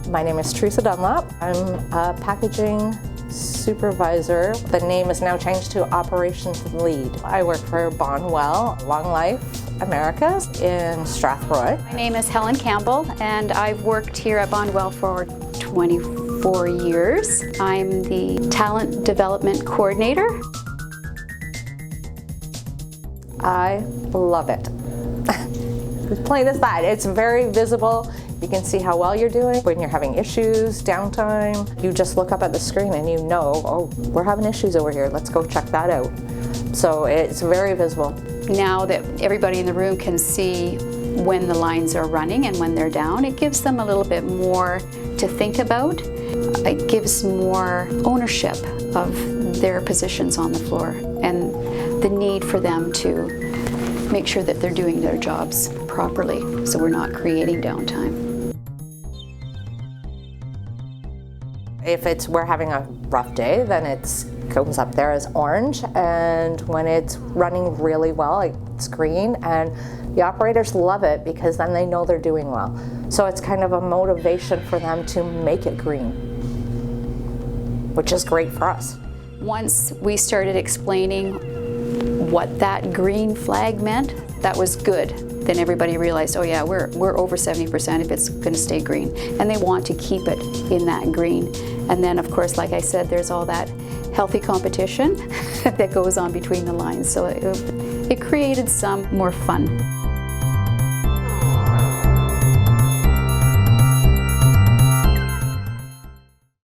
My name is Teresa Dunlap. I'm a packaging supervisor. The name is now changed to operations lead. I work for Bonduelle, Long Life Americas in Strathroy. My name is Helen Campbell and I've worked here at Bonduelle for 24 years. I'm the talent development coordinator. I love it. As plain as that. It's very visible. You can see how well you're doing. When you're having issues, downtime, you just look up at the screen and you know, oh, we're having issues over here. Let's go check that out. So it's very visible. Now that everybody in the room can see when the lines are running and when they're down, it gives them a little bit more to think about. It gives more ownership of their positions on the floor and the need for them to make sure that they're doing their jobs properly, so we're not creating downtime. If we're having a rough day, then it comes up there as orange, and when it's running really well, it's green, and the operators love it because then they know they're doing well. So it's kind of a motivation for them to make it green, which is great for us. Once we started explaining what that green flag meant, that was good. Then everybody realized, oh yeah, we're over 70% if it's going to stay green. And they want to keep it in that green. And then, of course, like I said, there's all that healthy competition that goes on between the lines. So it created some more fun.